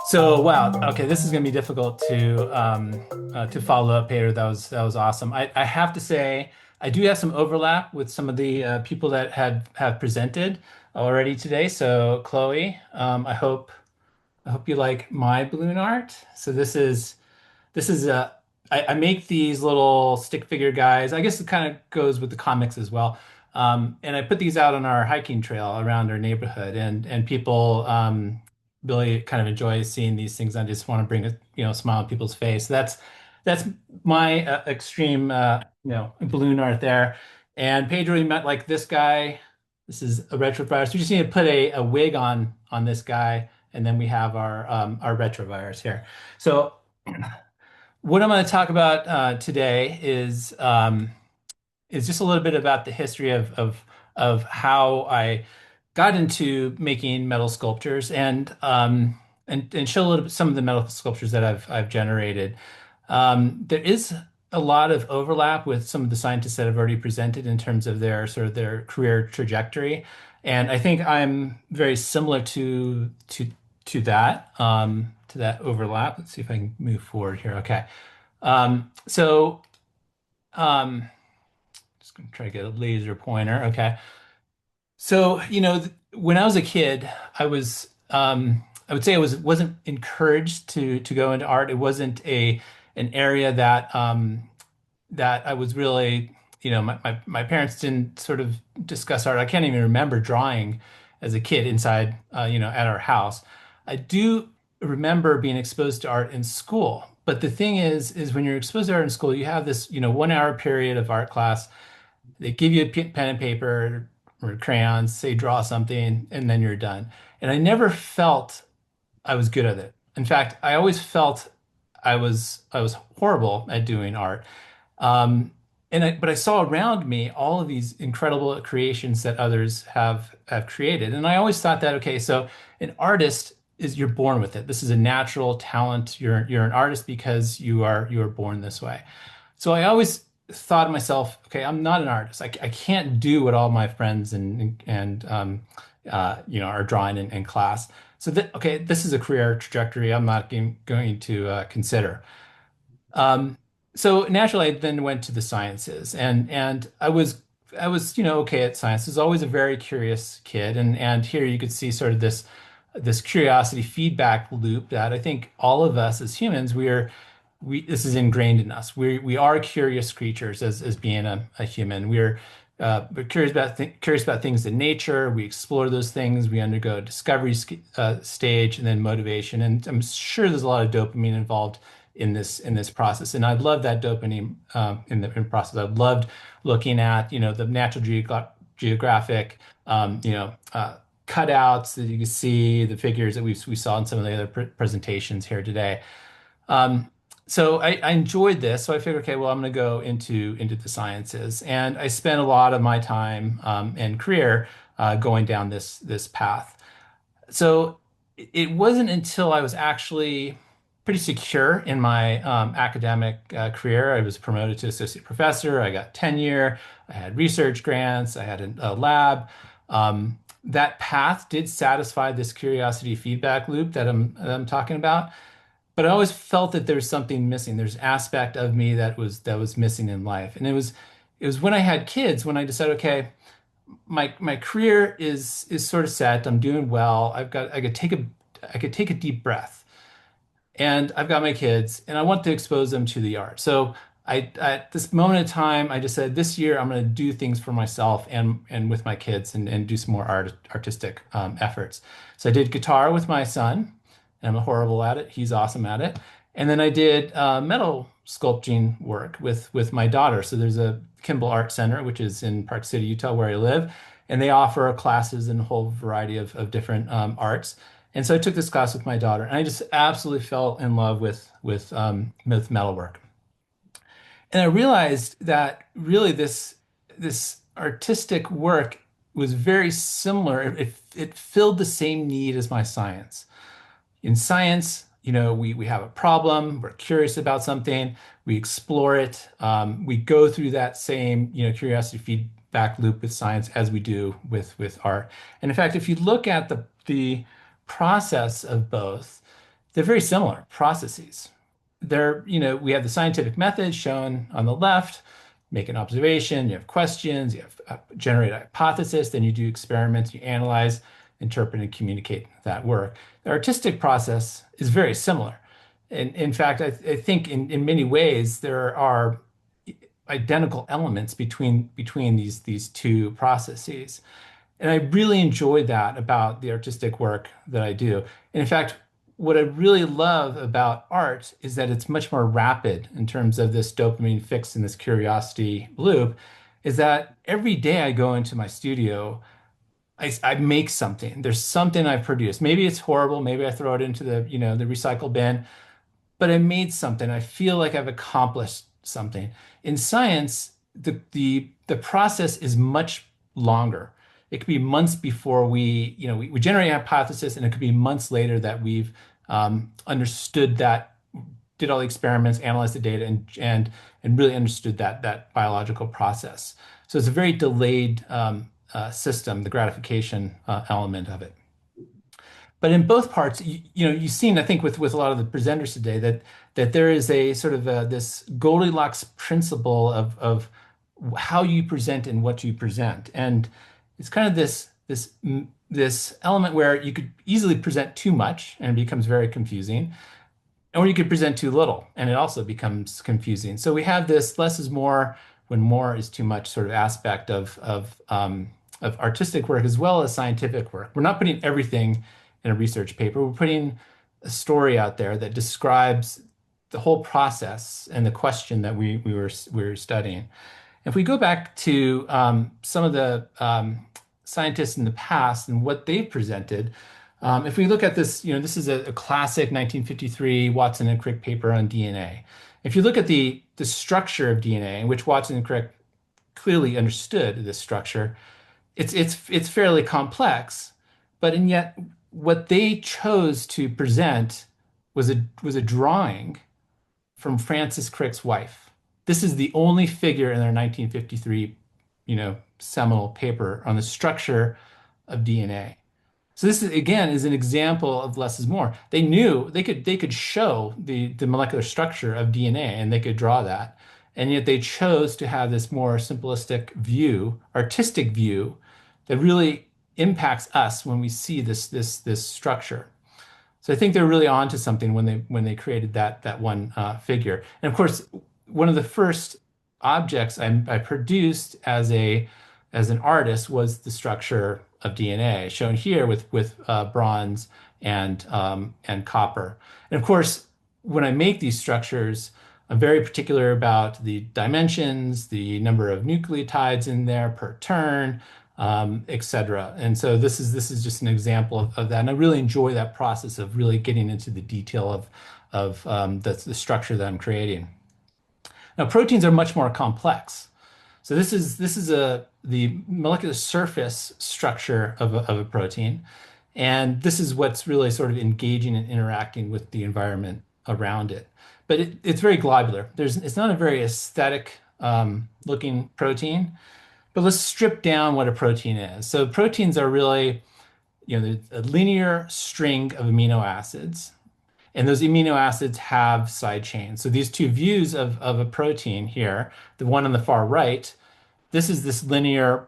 So wow, okay, this is gonna be difficult to follow up, Peter. That was awesome. I have to say I do have some overlap with some of the people that have presented already today. So Chloe, I hope you like my balloon art. So this is I make these little stick figure guys. I guess it kind of goes with the comics as well. And I put these out on our hiking trail around our neighborhood, and people really kind of enjoy seeing these things. I just want to bring a smile on people's face. That's my extreme balloon art there. And Pedro, you met like this guy. This is a retrovirus. We just need to put a wig on this guy, and then we have our retrovirus here. So. What I'm going to talk about today is just a little bit about the history of how I got into making metal sculptures and show a little bit some of the metal sculptures that I've generated. There is a lot of overlap with some of the scientists that have already presented in terms of their sort of their career trajectory, and I think I'm very similar to that overlap. Let's see if I can move forward here. Okay. So just gonna try to get a laser pointer. Okay. So, when I was a kid, I would say I wasn't encouraged to go into art. It wasn't an area that I was really, my parents didn't sort of discuss art. I can't even remember drawing as a kid inside, at our house. I do remember being exposed to art in school. But the thing is when you're exposed to art in school, you have this, 1 hour period of art class. They give you a pen and paper or crayons, say draw something, and then you're done. And I never felt I was good at it. In fact, I always felt I was horrible at doing art. Um, but I saw around me all of these incredible creations that others have created, and I always thought that okay, so an artist is you're born with it. This is a natural talent. You're an artist because you are born this way. So I always thought to myself, okay, I'm not an artist. I can't do what all my friends and are drawing in class. So that okay, this is a career trajectory I'm not going to consider. Um, so naturally, I then went to the sciences, and I was okay at science. I was always a very curious kid, and here you could see sort of this curiosity feedback loop that I think all of us as humans we this is ingrained in us. We are curious creatures as being a human. We're curious about things in nature. We explore those things. We undergo a discovery stage and then motivation. And I'm sure there's a lot of dopamine involved in this process. And I love that dopamine in the process. I loved looking at the Natural Geographic cutouts that you can see, the figures that we saw in some of the other presentations here today. Um, so I enjoyed this. So I figured, okay, well, I'm going to go into the sciences, and I spent a lot of my time and career going down this path. So it wasn't until I was actually pretty secure in my academic career. I was promoted to associate professor. I got tenure. I had research grants. I had a lab. That path did satisfy this curiosity feedback loop that I'm talking about. But I always felt that there was something missing. There's an aspect of me that was missing in life, and it was when I had kids when I decided, okay, my career is sort of set. I'm doing well. I could take a deep breath, and I've got my kids, and I want to expose them to the art. So at this moment in time, I just said this year I'm going to do things for myself and with my kids and do some more artistic efforts. So I did guitar with my son, and I'm horrible at it. He's awesome at it. And then I did metal sculpting work with my daughter. So there's a Kimball Art Center, which is in Park City, Utah, where I live, and they offer classes in a whole variety of different arts. And so I took this class with my daughter, and I just absolutely fell in love with metalwork. And I realized that really this artistic work was very similar. It filled the same need as my science. In science, we have a problem, we're curious about something, we explore it, we go through that same, curiosity feedback loop with science as we do with art. And in fact, if you look at the process of both, they're very similar processes. We have the scientific method shown on the left, make an observation, you have questions, you have generate a hypothesis, then you do experiments, you analyze, interpret, and communicate that work. The artistic process is very similar. And in fact, I think in many ways there are identical elements between these two processes. And I really enjoy that about the artistic work that I do. And in fact, what I really love about art is that it's much more rapid in terms of this dopamine fix and this curiosity loop, is that every day I go into my studio, I make something. There's something I've produced. Maybe it's horrible. Maybe I throw it into the recycle bin, but I made something. I feel like I've accomplished something. In science, the process is much longer. It could be months before we generate a hypothesis, and it could be months later that we've understood that, did all the experiments, analyzed the data, and really understood that biological process. So it's a very delayed system, the gratification element of it. But in both parts, you've seen, I think, with a lot of the presenters today that there is a sort of this Goldilocks principle of how you present and what you present, and it's kind of this element where you could easily present too much and it becomes very confusing, or you could present too little and it also becomes confusing. So we have this less is more when more is too much sort of aspect of artistic work as well as scientific work. We're not putting everything in a research paper. We're putting a story out there that describes the whole process and the question that we were studying. If we go back to some of the scientists in the past and what they've presented, if we look at this, this is a classic 1953 Watson and Crick paper on DNA. If you look at the structure of DNA, in which Watson and Crick clearly understood this structure, it's fairly complex, but and yet what they chose to present was a drawing from Francis Crick's wife. This is the only figure in their 1953, seminal paper on the structure of DNA. So this is again is an example of less is more. They knew they could show the molecular structure of DNA and they could draw that. And yet they chose to have this more simplistic view, artistic view that really impacts us when we see this structure. So I think they're really onto something when they created that one figure. And of course, one of the first objects I produced as an artist was the structure of DNA, shown here with bronze and copper. And of course, when I make these structures, I'm very particular about the dimensions, the number of nucleotides in there per turn, etc. And so this is just an example of that. And I really enjoy that process of really getting into the detail of the structure that I'm creating. Now, proteins are much more complex. So this is the molecular surface structure of a protein, and this is what's really sort of engaging and interacting with the environment around it. But it's very globular. It's not a very aesthetic looking protein. But let's strip down what a protein is. So proteins are really, a linear string of amino acids. And those amino acids have side chains. So these two views of a protein here, the one on the far right, this is this linear,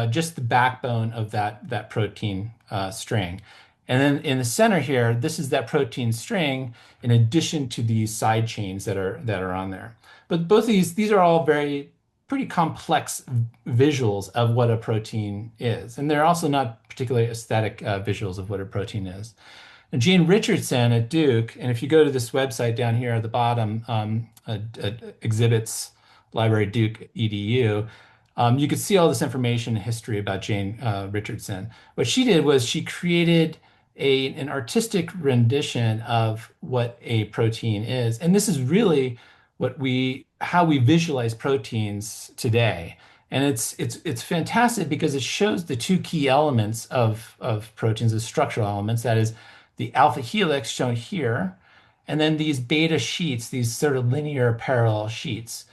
just the backbone of that protein string. And then in the center here, this is that protein string in addition to these side chains that are on there. But both of these are all pretty complex visuals of what a protein is. And they're also not particularly aesthetic visuals of what a protein is. And Jane Richardson at Duke, and if you go to this website down here at the bottom, exhibits library Duke edu, you could see all this information and history about Jane Richardson. What she did was she created an artistic rendition of what a protein is. And this is really how we visualize proteins today. And it's fantastic because it shows the two key elements of proteins, the structural elements, that is the alpha helix shown here, and then these beta sheets, these sort of linear parallel sheets.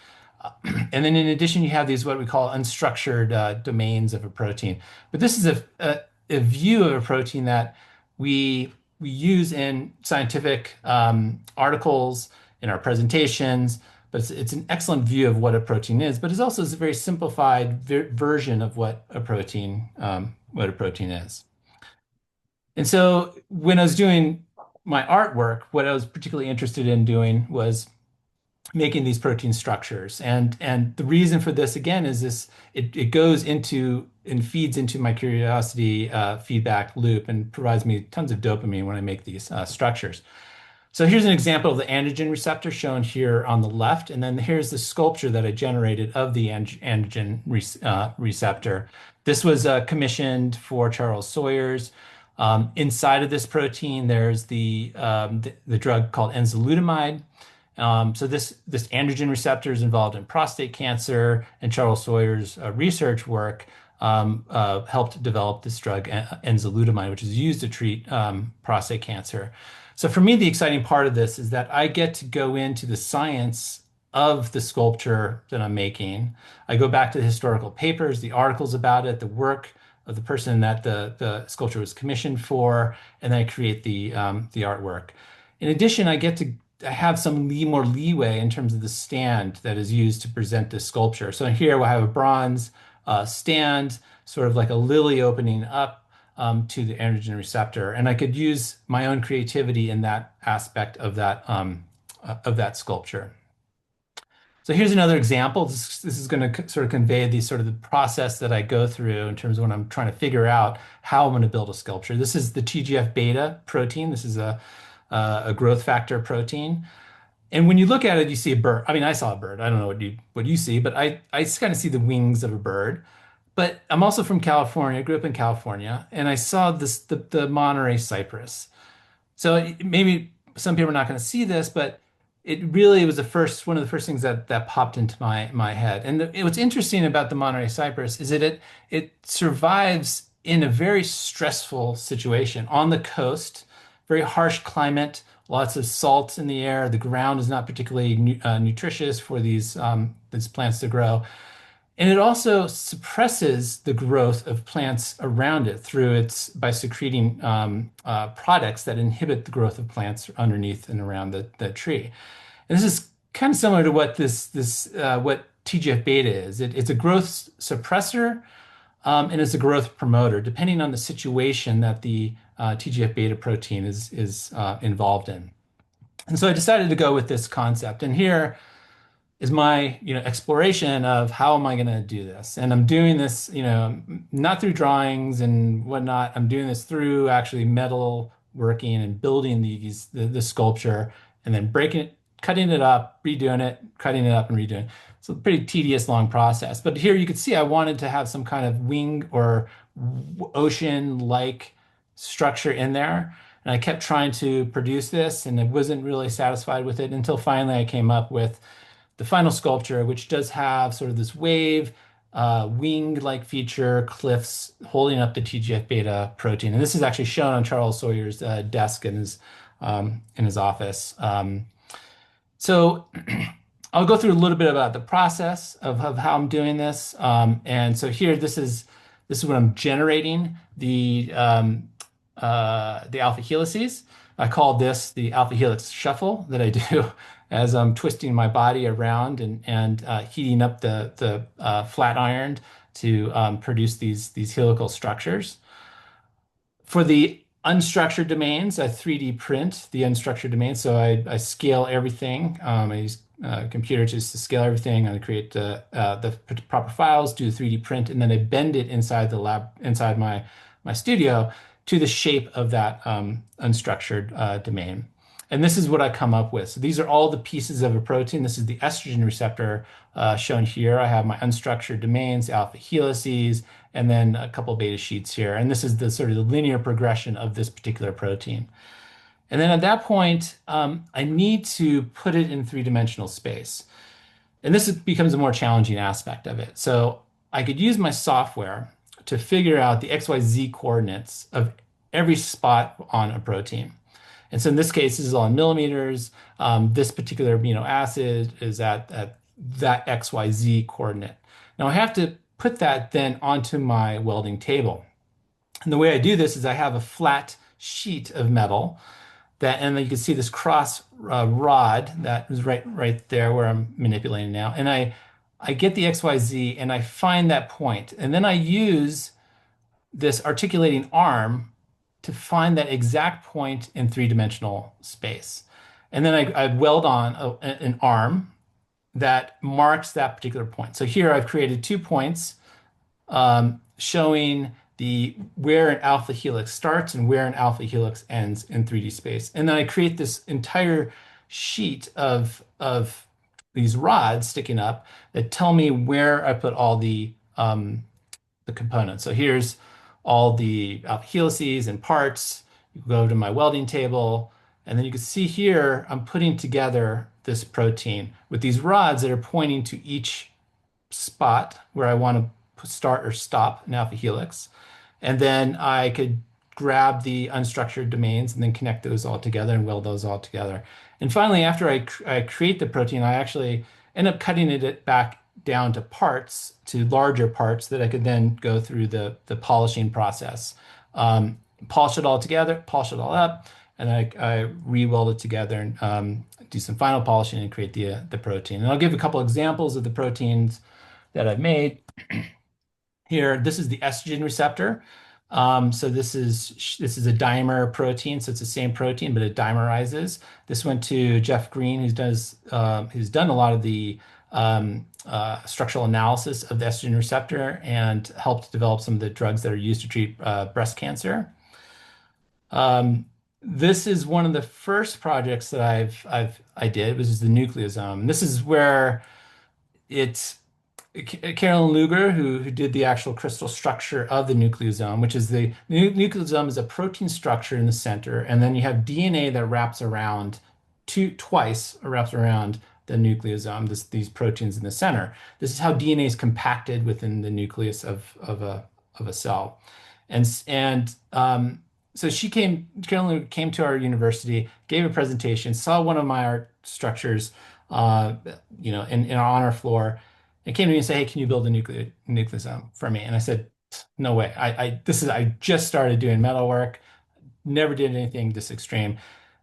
And then in addition, you have these what we call unstructured domains of a protein. But this is a view of a protein that we use in scientific articles, in our presentations, but it's an excellent view of what a protein is, but it's also a very simplified version of what a protein is. And so when I was doing my artwork, what I was particularly interested in doing was making these protein structures. And the reason for this again is it goes into and feeds into my curiosity feedback loop and provides me tons of dopamine when I make these structures. So here's an example of the androgen receptor shown here on the left, and then here's the sculpture that I generated of the androgen receptor. This was commissioned for Charles Sawyer's. Inside of this protein, there's the drug called enzalutamide. So this androgen receptor is involved in prostate cancer, and Charles Sawyer's research work helped develop this drug enzalutamide, which is used to treat prostate cancer. So for me, the exciting part of this is that I get to go into the science of the sculpture that I'm making. I go back to the historical papers, the articles about it, the work of the person that the sculpture was commissioned for, and then I create the artwork. In addition, I have some more leeway in terms of the stand that is used to present this sculpture. So here we'll have a bronze stand, sort of like a lily opening up to the androgen receptor, and I could use my own creativity in that aspect of that sculpture. So here's another example. This is going to sort of convey the process that I go through in terms of when I'm trying to figure out how I'm going to build a sculpture. This is the TGF-beta protein. This is a growth factor protein. And when you look at it, you see a bird. I mean, I saw a bird. I don't know what you see, but I kind of see the wings of a bird. But I'm also from California. I grew up in California, and I saw the Monterey cypress. So maybe some people are not going to see this, but it really was one of the first things that popped into my head. And what's interesting about the Monterey cypress is that it survives in a very stressful situation on the coast, very harsh climate, lots of salt in the air. The ground is not particularly nutritious for these plants to grow. And it also suppresses the growth of plants around it by secreting products that inhibit the growth of plants underneath and around the tree. And this is kind of similar to what what TGF-beta is. It's a growth suppressor and it's a growth promoter, depending on the situation that the TGF-beta protein is involved in. And so I decided to go with this concept. And here is my exploration of how am I going to do this. And I'm doing this not through drawings and whatnot. I'm doing this through actually metal working and building the sculpture, and then breaking it, cutting it up, redoing it, cutting it up and redoing it. It's a pretty tedious, long process. But here you can see I wanted to have some kind of wing or ocean-like structure in there. And I kept trying to produce this, and I wasn't really satisfied with it until finally I came up with the final sculpture, which does have sort of this wave, wing-like feature, cliffs holding up the TGF-beta protein. And this is actually shown on Charles Sawyer's desk in his office. So I'll go through a little bit about the process of how I'm doing this. And so here, this is what I'm generating the alpha helices. I call this the alpha helix shuffle that I do as I'm twisting my body around and heating up the flat iron to produce these helical structures. For the unstructured domains, I 3D print the unstructured domains. So I scale everything. I use a computer just to scale everything. I create the proper files, do the 3D print, and then I bend it inside the lab, inside my studio to the shape of that unstructured domain. And this is what I come up with. So these are all the pieces of a protein. This is the estrogen receptor shown here. I have my unstructured domains, alpha helices, and then a couple beta sheets here. And this is the sort of the linear progression of this particular protein. And then at that point, I need to put it in three-dimensional space. And this becomes a more challenging aspect of it. So I could use my software to figure out the XYZ coordinates of every spot on a protein. And so in this case, this is all in millimeters. This particular amino acid is at that XYZ coordinate. Now I have to put that then onto my welding table. And the way I do this is I have a flat sheet of metal that, and then you can see this cross rod that is right there where I'm manipulating now. And I get the XYZ and I find that point. And then I use this articulating arm to find that exact point in three-dimensional space. And then I weld on an arm that marks that particular point. So here I've created 2 points showing the where an alpha helix starts and where an alpha helix ends in 3D space. And then I create this entire sheet of these rods sticking up that tell me where I put all the components. So here's all the alpha helices and parts. You can go to my welding table, and then you can see here I'm putting together this protein with these rods that are pointing to each spot where I want to start or stop an alpha helix. And then I could grab the unstructured domains and then connect those all together and weld those all together. And finally, after I create the protein, I actually end up cutting it back down to parts, to larger parts that I could then go through the polishing process. Polish it all together, polish it all up, and I re-weld it together and do some final polishing and create the protein. And I'll give a couple examples of the proteins that I've made. Here, this is the estrogen receptor. So this is a dimer protein, so it's the same protein, but it dimerizes. This went to Jeff Green, who's done a lot of the structural analysis of the estrogen receptor and helped develop some of the drugs that are used to treat breast cancer. This is one of the first projects that I did, which is the nucleosome. This is where it's Carolyn Luger, who did the actual crystal structure of the nucleosome, which is the nucleosome is a protein structure in the center, and then you have DNA that wraps around twice wraps around the nucleosome, these proteins in the center. This is how DNA is compacted within the nucleus of a cell. So Carolyn Luger came to our university, gave a presentation, saw one of my art structures, on our floor, and came to me and said, "Hey, can you build a nucleosome for me?" And I said, "No way. I just started doing metal work, never did anything this extreme."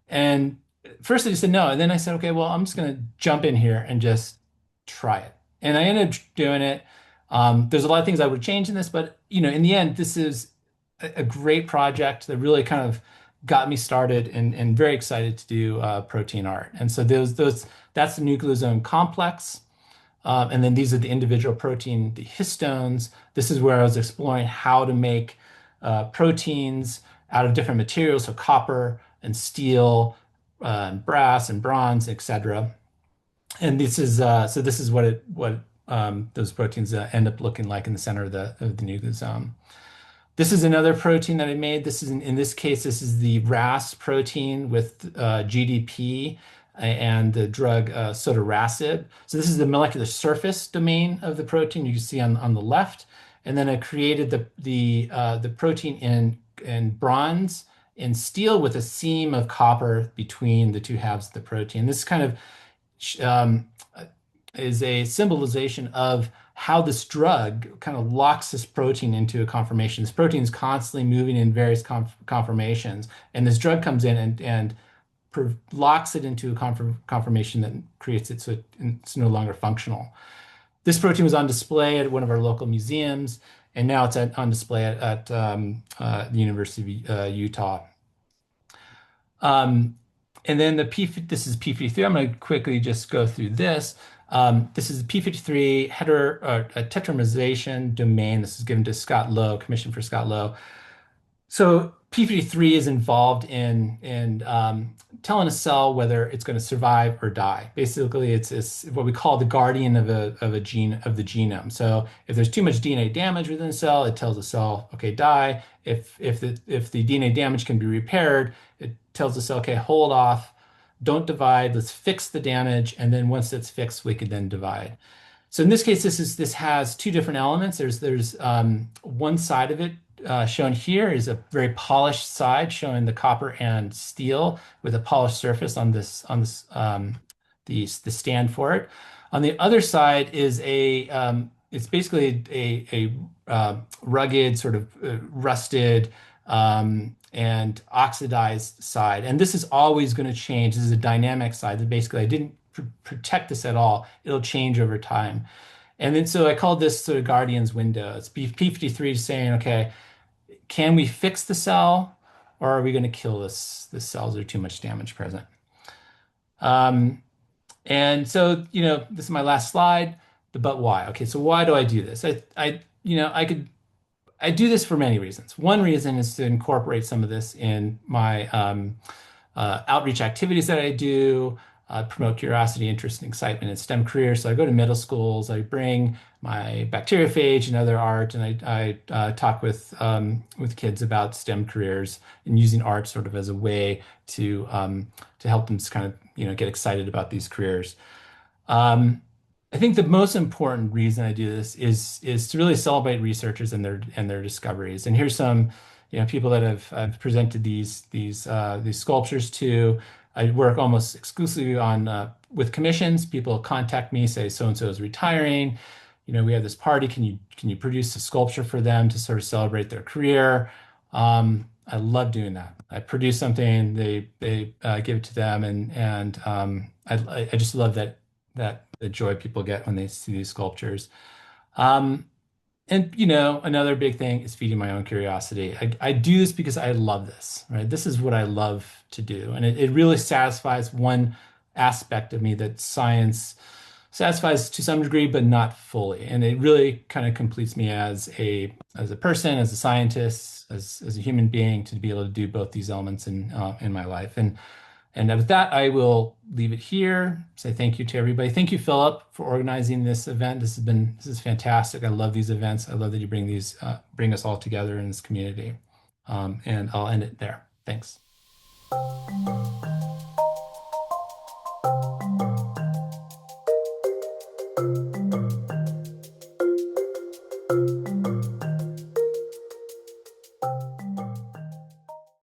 And first I just said no, and then I said, "Okay, well, I'm just gonna jump in here and just try it." And I ended up doing it. There's a lot of things I would change in this, but in the end, this is a great project that really kind of got me started and very excited to do protein art. And so that's the nucleosome complex. And then these are the individual protein, the histones. This is where I was exploring how to make proteins out of different materials, so copper and steel, and brass and bronze, etc. And this is what those proteins end up looking like in the center of the nucleosome. This is another protein that I made. This is in this case, this is the RAS protein with GDP and the drug sotorasib. So this is the molecular surface domain of the protein you can see on the left. And then I created the protein in bronze and steel with a seam of copper between the two halves of the protein. This kind of is a symbolization of how this drug kind of locks this protein into a conformation. This protein is constantly moving in various conformations, and this drug comes in and locks it into a conformation that creates it so it's no longer functional. This protein was on display at one of our local museums, and now it's on display at the University of Utah. And then this is P53. I'm going to quickly just go through this. This is the P53 tetramerization domain. This is given to Scott Lowe, commissioned for Scott Lowe. So P53 is involved in telling a cell whether it's going to survive or die. Basically, it's what we call the guardian of the genome. So if there's too much DNA damage within the cell, it tells the cell, okay, die. If the DNA damage can be repaired, it tells the cell, okay, hold off, don't divide, let's fix the damage, and then once it's fixed, we can then divide. So in this case, this has two different elements. There's one side of it shown here is a very polished side showing the copper and steel with a polished surface on the stand for it. On the other side is it's basically a rugged, sort of rusted and oxidized side. And this is always going to change. This is a dynamic side that basically I didn't protect this at all. It'll change over time. And then so I called this sort of Guardian's window. It's P53 saying, okay, can we fix the cell or are we going to kill this cells? There's too much damage present. Um, and so, this is my last slide, the but why. Okay, so why do I do this? I do this for many reasons. One reason is to incorporate some of this in my outreach activities that I do, promote curiosity, interest, and excitement in STEM careers. So I go to middle schools, I bring my bacteriophage and other art, and I talk with kids about STEM careers and using art sort of as a way to help them kind of get excited about these careers. Um, I think the most important reason I do this is to really celebrate researchers and their discoveries. And here's some, people that I've presented these sculptures to. I work almost exclusively on with commissions. People contact me, say so and so is retiring. We have this party. Can you produce a sculpture for them to sort of celebrate their career? I love doing that. I produce something, they give it to them, and I just love that the joy people get when they see these sculptures. Um, and another big thing is feeding my own curiosity. I do this because I love this, right? This is what I love to do, and it really satisfies one aspect of me that science satisfies to some degree, but not fully. And it really kind of completes me as a person, as a scientist, as a human being to be able to do both these elements in my life. And with that, I will leave it here. Say thank you to everybody. Thank you, Philip, for organizing this event. This is fantastic. I love these events. I love that you bring us all together in this community. And I'll end it there. Thanks.